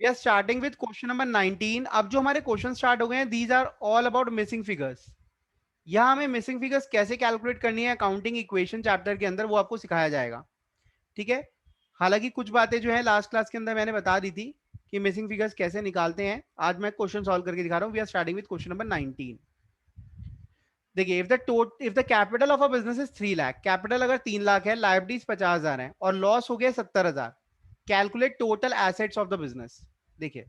We are starting with question number 19। अब जो हमारे क्वेश्चन स्टार्ट हो गए हैं, these are all about missing figures. यहाँ हमें मिसिंग फिगर्स कैसे कैलकुलेट करनी है अकाउंटिंग इक्वेशन चैप्टर के अंदर, वो आपको सिखाया जाएगा। ठीक है। हालांकि कुछ बातें जो है लास्ट क्लास के अंदर मैंने बता दी थी कि मिसिंग फिगर्स कैसे निकालते हैं। आज मैं क्वेश्चन सॉल्व करके दिखा रहा हूँ। We are starting with question number 19। देखिए, if the capital of a business is 3 lakh, capital अगर 3 लाख है, लाइबिलिटीज 50,000 है और लॉस हो गया 70,000, calculate total assets of the business. देखिए,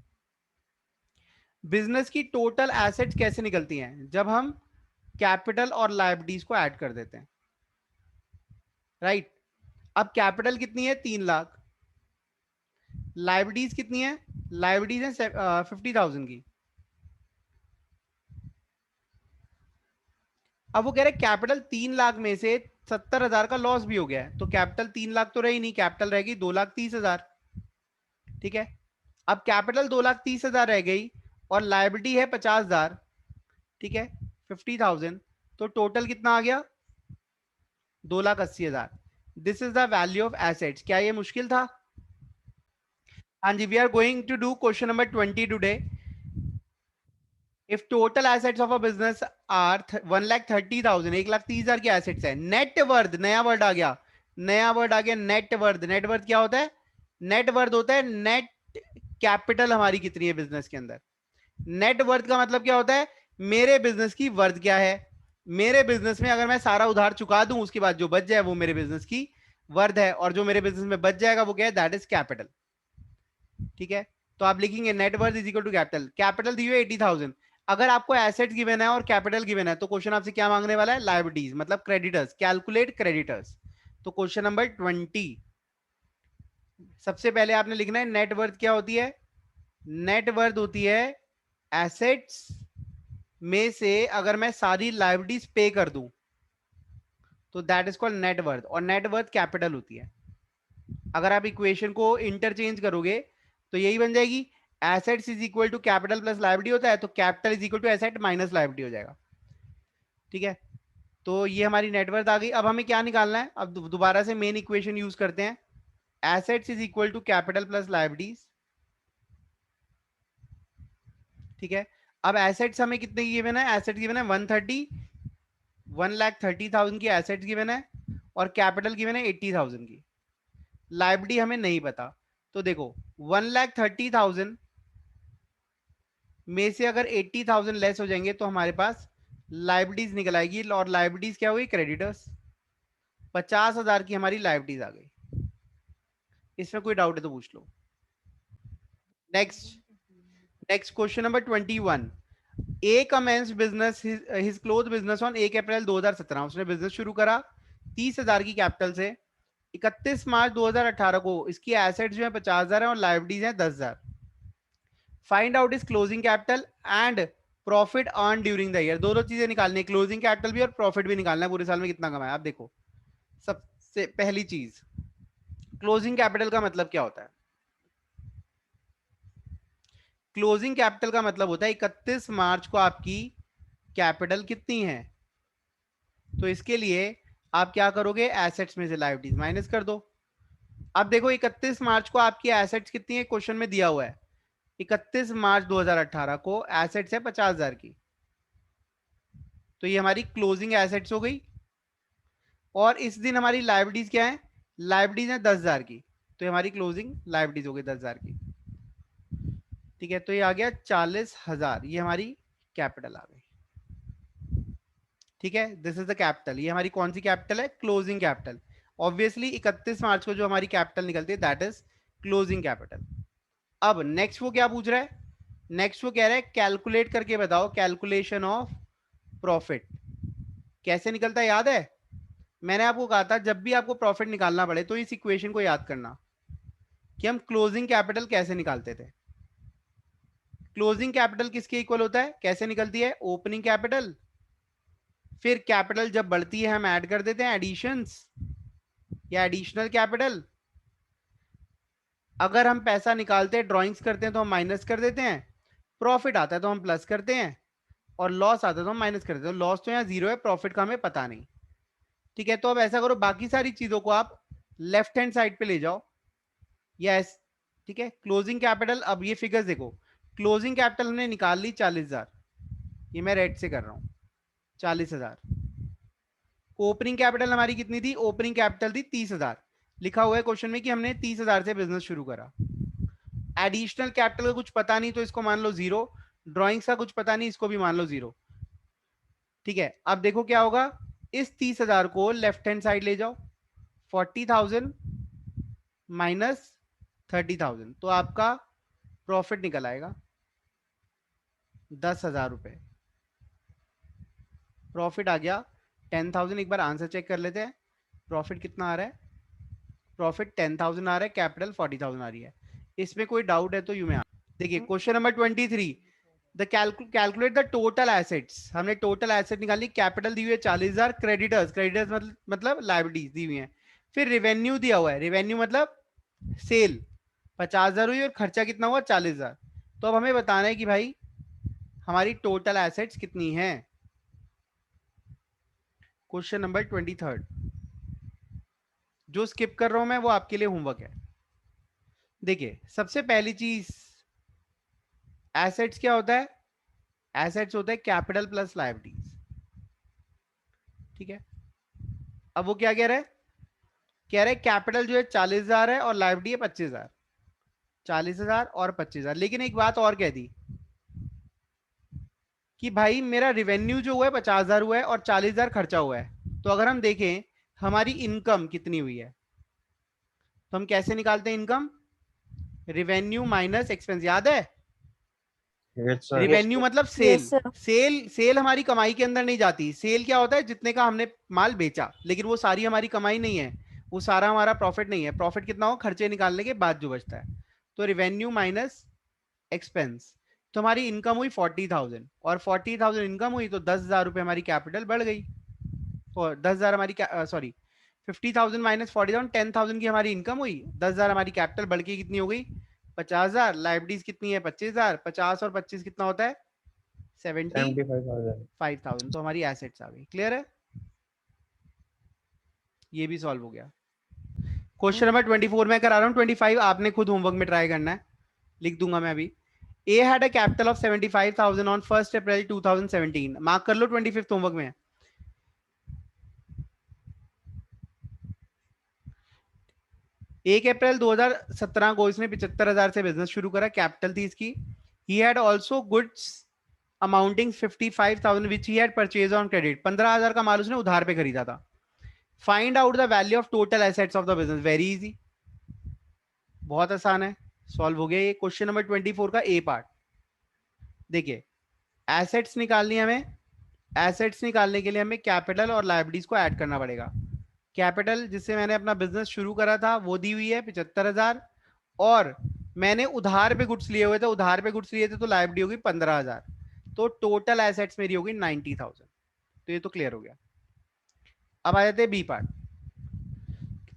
बिजनेस की टोटल एसेट्स कैसे निकलती हैं? जब हम कैपिटल और लाइबिलिटीज को ऐड कर देते हैं, राइट। अब कैपिटल कितनी है? 3 लाख। लाइबिलिटीज कितनी है? लाइबिलिटीज है 50,000 की। अब वो कह रहे कैपिटल 3 लाख में से 70,000 का लॉस भी हो गया है, तो कैपिटल 3 लाख तो रही नहीं, कैपिटल रहेगी 2,30,000। ठीक है। अब कैपिटल 2,30,000 रह गई और लाइबिलिटी है 50,000। ठीक है, 50,000। तो टोटल कितना आ गया? 2,80,000। This is the value of assets. क्या ये मुश्किल था? हाँ जी, we are going to do question number 20 today. If total assets of a business are 1,30,000, 1,30,000 की एसेट्स है, नेट वर्थ, नया वर्ड आ गया, नया वर्ड आ गया, नेट वर्थ। नेट वर्थ क्या होता है? नेट वर्थ होता है नेट कैपिटल हमारी कितनी है बिजनेस के अंदर। नेट वर्थ का मतलब क्या होता है? मेरे बिजनेस की वर्थ क्या है। मेरे बिजनेस में अगर मैं सारा उधार चुका दूं, उसके बाद जो बच जाए वो मेरे बिजनेस की वर्थ है, और जो मेरे बिजनेस में बच जाएगा वो क्या है? That is capital. ठीक है। तो आप लिखेंगे net worth is equal to capital. Capital दी हुई 80,000। अगर आपको एसेट्स गिवन है और कैपिटल गिवन है, तो क्वेश्चन आपसे क्या मांगने वाला है? लायबिलिटीज, मतलब क्रेडिटर्स। Calculate creditors. तो क्वेश्चन नंबर 20, सबसे पहले आपने लिखना है नेट वर्थ क्या होती है। नेट वर्थ होती है एसेट्स में से अगर मैं सारी लायबिलिटीज पे कर दूं, तो that is called net worth, और नेट वर्थ कैपिटल होती है। अगर आप इक्वेशन को इंटरचेंज करोगे तो यही बन जाएगी, assets is equal to capital plus liability होता है, तो capital is equal to asset minus liability हो जाएगा। ठीक है। तो ये हमारी नेटवर्थ आ गई। अब हमें क्या निकालना है? अब दोबारा से मेन इक्वेशन यूज करते हैं। Assets is equal to capital plus liabilities. ठीक है। अब एसेट्स हमें कितने की गिवन है? एसेट गिवन है 1,30,000 की एसेट्स गिवन है, और कैपिटल गिवन है 80,000 की। लायबिलिटी हमें नहीं पता। तो देखो, 1,30,000 में से अगर 80,000 लेस हो जाएंगे तो हमारे पास लाइबिलिटीज निकल आएगी, और लाइबिलिटीज क्या हुई? क्रेडिटर्स। 50,000 की हमारी लाइबिलिटीज आ गई। इसमें कोई डाउट है तो पूछ लो। Next, next question number 21। A commences business his cloth business on 1 April 2017। उसने बिजनेस शुरू करा 30,000 की कैपिटल से। 31 मार्च 2018 को इसकी एसेट्स जो है 50,000 है और लाइबिलिटीज है 10,000। Find out is closing capital and profit earn during the year. दोनों चीजें निकालनी है, क्लोजिंग कैपिटल भी और प्रॉफिट भी निकालना है, पूरे साल में कितना कमाया। आप देखो, सबसे पहली चीज, क्लोजिंग कैपिटल का मतलब क्या होता है? क्लोजिंग कैपिटल का मतलब होता है 31 मार्च को आपकी कैपिटल कितनी है। तो इसके लिए आप क्या करोगे? एसेट्स में से लायबिलिटीज माइनस कर दो। अब देखो, 31 मार्च को आपकी एसेट्स कितनी है? क्वेश्चन में दिया हुआ है 31 मार्च 2018 को एसेट्स है 50,000 की, तो ये हमारी क्लोजिंग एसेट्स हो गई। और इस दिन हमारी लाइबिलिटीज क्या है? लाइबिलिटीज है 10,000 की, तो ये हमारी क्लोजिंग लाइबिलिटीज हो गई 10,000 की। ठीक है, तो ये आ गया 40,000, ये हमारी कैपिटल आ गई। ठीक है, दिस इज द कैपिटल। ये हमारी कौन सी कैपिटल है? Closing capital. ऑब्वियसली 31 मार्च को जो हमारी कैपिटल निकलती है दैट इज क्लोजिंग कैपिटल। अब नेक्स्ट वो क्या पूछ रहा है? नेक्स्ट वो कह रहा है कैलकुलेट करके बताओ कैलकुलेशन ऑफ प्रॉफिट। कैसे निकलता है याद है? मैंने आपको कहा था जब भी आपको प्रॉफिट निकालना पड़े तो इस इक्वेशन को याद करना कि हम क्लोजिंग कैपिटल कैसे निकालते थे। क्लोजिंग कैपिटल किसके इक्वल होता है? कैसे निकलती है? ओपनिंग कैपिटल, फिर कैपिटल जब बढ़ती है हम ऐड कर देते हैं एडिशंस या एडिशनल कैपिटल। अगर हम पैसा निकालते हैं, ड्रॉइंग्स करते हैं, तो हम माइनस कर देते हैं। प्रॉफिट आता है तो हम प्लस करते हैं, और लॉस आता है तो हम माइनस कर देते हैं। लॉस तो यहाँ जीरो है, प्रॉफिट का हमें पता नहीं। ठीक है, तो अब ऐसा करो, बाकी सारी चीजों को आप लेफ्ट हैंड साइड पे ले जाओ। यस, ठीक है। क्लोजिंग कैपिटल, अब ये फिगर्स देखो, क्लोजिंग कैपिटल हमने निकाल ली 40,000, ये मैं रेड से कर रहा हूं, 40,000। ओपनिंग कैपिटल हमारी कितनी थी? ओपनिंग कैपिटल थी 30,000। लिखा हुआ है क्वेश्चन में कि हमने 30,000 से बिजनेस शुरू करा। एडिशनल कैपिटल का कुछ पता नहीं तो इसको मान लो 0, ड्रॉइंग्स का कुछ पता नहीं, इसको भी मान लो 0। ठीक है, अब देखो क्या होगा, इस 30,000 को लेफ्ट हैंड साइड ले जाओ, 40,000 माइनस 30,000, तो आपका प्रॉफिट निकल आएगा 10,000 रुपए। प्रॉफिट आ गया 10,000। एक बार आंसर चेक कर लेते हैं, प्रॉफिट कितना आ रहा है? प्रॉफिट 10,000 आ रहा है, कैपिटल 40,000 आ रही है। इसमें कोई डाउट है तो यू में देखिए question number 23, the calculate the total assets. हमने टोटल एसेट निकाली, कैपिटल दी हुई है 40,000, क्रेडिटर्स, क्रेडिटर्स मतलब लायबिलिटीज दी हुई है, फिर रेवेन्यू दिया हुआ है, रेवेन्यू मतलब सेल 50,000 हुई और खर्चा कितना हुआ? 40,000। तो अब हमें बताना है कि भाई हमारी टोटल एसेट्स कितनी है। क्वेश्चन नंबर 23, जो स्किप कर रहा हूं मैं वो आपके लिए होमवर्क है। देखिए सबसे पहली चीज, एसेट्स क्या होता है? एसेट्स होता है कैपिटल प्लस लायबिलिटीज। ठीक है, अब वो क्या कह रहा है? कह रहे कैपिटल जो है 40,000 है और लायबिलिटी है 25,000। 40,000 और 25,000, लेकिन एक बात और कह दी कि भाई मेरा रिवेन्यू जो हुआ है 50,000 हुआ है और 40,000 खर्चा हुआ है। तो अगर हम देखें हमारी इनकम कितनी हुई है, तो हम कैसे निकालते हैं इनकम? रिवेन्यू माइनस एक्सपेंस, याद है? रिवेन्यू मतलब sale. Yes sir. Sale sale हमारी कमाई के अंदर नहीं जाती। सेल क्या होता है? जितने का हमने माल बेचा, लेकिन वो सारी हमारी कमाई नहीं है, वो सारा हमारा प्रॉफिट नहीं है। प्रॉफिट कितना हो? खर्चे निकालने के बाद जो बचता है। तो रिवेन्यू माइनस एक्सपेंस, तो हमारी इनकम हुई 40,000 और 40,000 इनकम हुई तो 10,000 रुपए हमारी कैपिटल बढ़ गई। और 10,000 हमारी सॉरी 50,000 माइनस 40,000, 10,000 की हमारी इनकम हुई, 10,000 हमारी कैपिटल बढ़ के कितनी हो गई? 50,000। लाइबिलिटीज कितनी है? 25,000। 50 और 25 कितना होता है? 75,000। तो हमारी एसेट्स आ गई। क्लियर है? ये भी सॉल्व हो गया। क्वेश्चन नंबर 24 में करा रहा हूँ, 25 आपने खुद होमवर्क में ट्राई करना है, लिख दूंगा मैं अभी। A had a capital of 75,000 on 1 April 2017। Mark कर लो 25th होमवर्क में। 1 अप्रैल 2017 को इसने 75,000 से बिजनेस शुरू करा, कैपिटल थी इसकी। He had also goods amounting 55,000 which he had purchase on credit. 15,000 का माल उसने उधार पे खरीदा था। Find out the value of total assets of the business. Very easy, बहुत आसान है, सॉल्व हो गया ये। क्वेश्चन नंबर 24 का ए पार्ट देखिए, एसेट्स निकालनी है हमें। एसेट्स निकालने के लिए हमें कैपिटल और लायबिलिटीज को ऐड करना पड़ेगा। कैपिटल जिससे मैंने अपना बिजनेस शुरू करा था वो दी हुई है 75,000, और मैंने उधार पे गुड्स लिए हुए थे, उधार पे गुड्स लिए थे तो लायबिलिटी होगी 15,000। तो टोटल एसेट्स मेरी होगी 90,000। तो ये तो क्लियर हो गया। अब आ जाते हैं B part.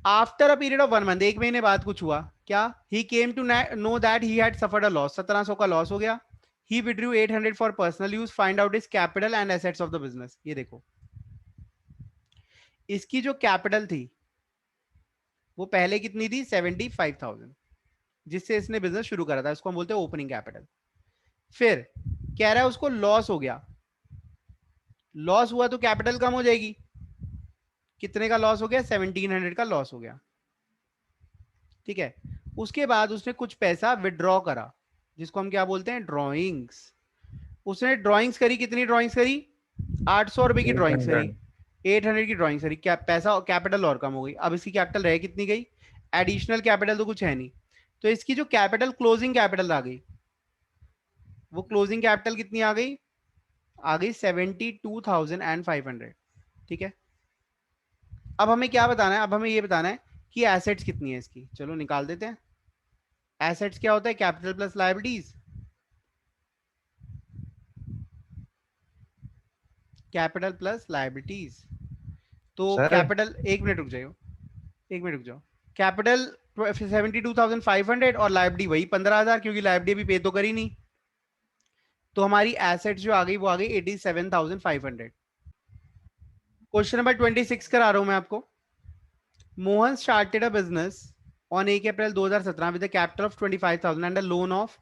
After a period of 1 month, एक महीने बाद कुछ हुआ क्या? He came to know that he had suffered a loss. 1700 का लॉस हो गया। He withdrew 800 for personal use. Find out is capital and assets of the business. ये देखो, इसकी जो कैपिटल थी वो पहले कितनी थी? 75,000, जिससे इसने बिजनेस शुरू करा था, इसको हम बोलते हैं ओपनिंग कैपिटल। फिर कह रहा है उसको लॉस हो गया। लॉस हुआ तो कैपिटल कम हो जाएगी। कितने का लॉस हो गया? 1,700 का लॉस हो गया। ठीक है, उसके बाद उसने कुछ पैसा विड्रॉ करा, जिसको हम क्या बोलते हैं? ड्रॉइंग्स। उसने ड्रॉइंग्स करी, कितनी ड्रॉइंग्स करी? 800 रुपए की ड्रॉइंग्स करी, 800 की ड्रॉइंग्स करी। क्या पैसा, कैपिटल और कम हो गई। अब इसकी कैपिटल रह कितनी गई? एडिशनल कैपिटल तो कुछ है नहीं, तो इसकी जो कैपिटल क्लोजिंग कैपिटल आ गई, वो क्लोजिंग कैपिटल कितनी आ गई 72,500। ठीक है, अब हमें क्या बताना है? अब हमें ये बताना है कि एसेट्स कितनी है इसकी। चलो निकाल देते हैं। एसेट्स क्या होता है? Capital plus liabilities. Capital plus liabilities, तो सर कैपिटल, एक मिनट रुक जाओ, एक मिनट रुक जाओ। कैपिटल 72,500 और लायबिलिटी वही 15,000, क्योंकि लायबिलिटी भी पे तो करी नहीं। तो हमारी एसेट्स जो आ गई वो आ गई 87,500। क्वेश्चन नंबर 26 करा रहा हूं मैं आपको। Mohan started a business on 1 April 2017 with capital of 25,000 and a loan of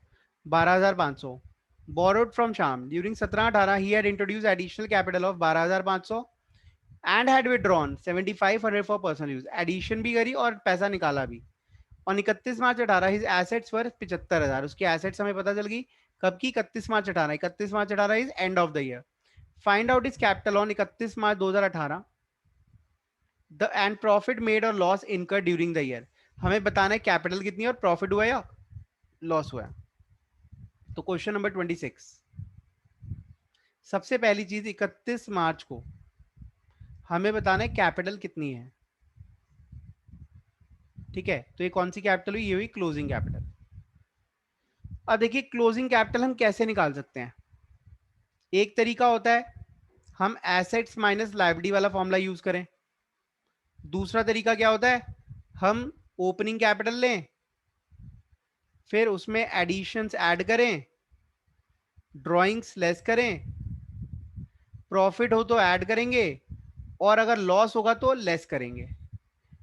12,500 borrowed from Sham during 17-18 he had introduced additional capital of 12,500 and had withdrawn 7,500 for personal use. Addition भी करी और पैसा निकाला भी. और 31 मार्च 18 हिज एसेट्स वर 75,000. उसकी assets हमें पता चल गई कब की, 31 मार्च 18. 31 मार्च 18 is end of the year. Find out is capital on 31 March 2018 the end profit made और लॉस इनकर ड्यूरिंग द ईयर. हमें बताना है कैपिटल कितनी है और प्रॉफिट हुआ या लॉस हुआ. तो क्वेश्चन नंबर 26, सबसे पहली चीज 31 मार्च को हमें बताना है कैपिटल कितनी है. ठीक है, तो ये कौन सी कैपिटल हुई, ये हुई क्लोजिंग कैपिटल. अब देखिए क्लोजिंग कैपिटल हम कैसे निकाल सकते हैं. एक तरीका होता है हम एसेट्स माइनस लायबिलिटी वाला फॉर्मूला यूज करें. दूसरा तरीका क्या होता है, हम ओपनिंग कैपिटल लें, फिर उसमें एडिशंस ऐड करें, ड्रॉइंग्स लेस करें, प्रॉफिट हो तो ऐड करेंगे और अगर लॉस होगा तो लेस करेंगे.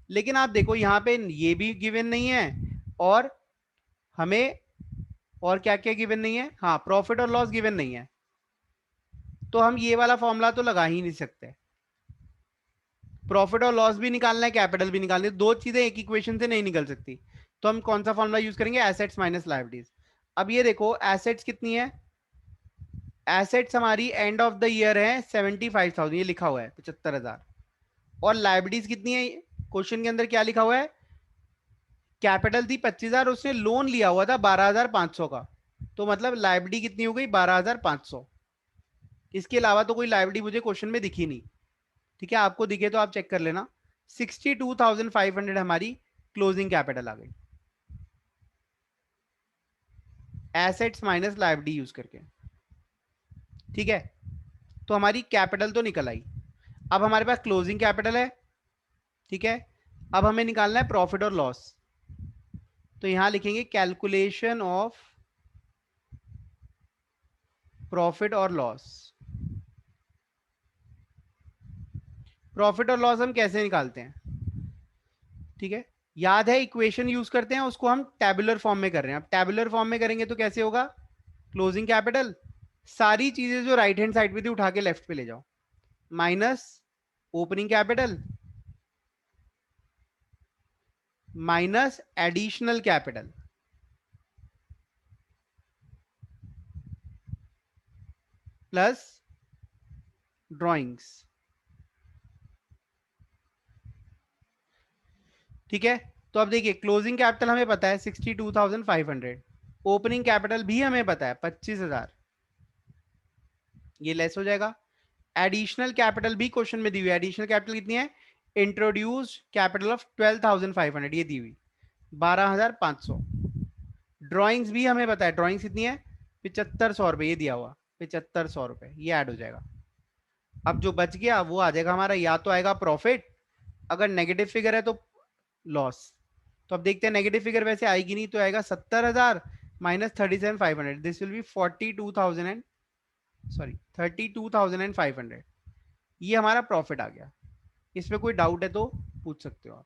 लेकिन आप देखो यहां पे ये भी गिवन नहीं है और हमें और क्या क्या गिवन नहीं है, हाँ प्रॉफिट और लॉस गिवन नहीं है. तो हम ये वाला फॉर्मूला तो लगा ही नहीं सकते. प्रॉफिट और लॉस भी निकालना है, कैपिटल भी निकालना है, दो चीजें एक इक्वेशन से नहीं निकल सकती. तो हम कौन सा फॉर्मूला यूज करेंगे, एसेट्स माइनस लायबिलिटीज. अब ये देखो एसेट्स कितनी है, एसेट्स हमारी एंड ऑफ द ईयर है 75,000, ये लिखा हुआ है 75,000. और लायबिलिटीज कितनी है, क्वेश्चन के अंदर क्या लिखा हुआ है, कैपिटल थी 25,000, उसने लोन लिया हुआ था 12,500 का. तो मतलब लायबिलिटी कितनी हो गई 12,500. इसके अलावा तो कोई लायबिलिटी मुझे क्वेश्चन में दिखी नहीं. ठीक है, आपको दिखे तो आप चेक कर लेना. 62,500 हमारी क्लोजिंग कैपिटल आ गई एसेट्स माइनस लायबिलिटी यूज करके. ठीक है, तो हमारी कैपिटल तो निकल आई. अब हमारे पास क्लोजिंग कैपिटल है. ठीक है, अब हमें निकालना है प्रॉफिट और लॉस. तो यहां लिखेंगे कैलकुलेशन ऑफ प्रॉफिट और लॉस. प्रॉफिट और लॉस हम कैसे निकालते हैं, ठीक है, याद है इक्वेशन यूज करते हैं, उसको हम टेबुलर फॉर्म में कर रहे हैं. अब टेबुलर फॉर्म में करेंगे तो कैसे होगा, क्लोजिंग कैपिटल, सारी चीजें जो राइट हैंड साइड पे थी उठा के लेफ्ट पे ले जाओ, minus opening capital minus additional capital plus drawings. ठीक है, तो अब देखिए क्लोजिंग कैपिटल हमें पता है 62,500, ओपनिंग कैपिटल भी हमें पता है 25,000, ये लेस हो जाएगा. एडिशनल कैपिटल भी क्वेश्चन में दी हुई है, एडिशनल कैपिटल कितनी है, इंट्रोड्यूस कैपिटल ऑफ 12,500 ये दी हुई 12,500. ड्रॉइंग्स भी हमें पता है, ड्रॉइंग्स कितनी है 7,500 रुपये, ये दिया हुआ 7,500 रुपये, ये ऐड हो जाएगा. अब जो बच गया वो आ जाएगा हमारा, या तो आएगा प्रॉफिट, अगर नेगेटिव फिगर है तो लॉस. तो अब देखते हैं नेगेटिव फिगर वैसे आएगी नहीं, तो आएगा 70,000 minus 37,500, this will be 42,000 and sorry 32,500. ये हमारा प्रॉफिट आ गया. इसमें कोई डाउट है तो पूछ सकते हो आप.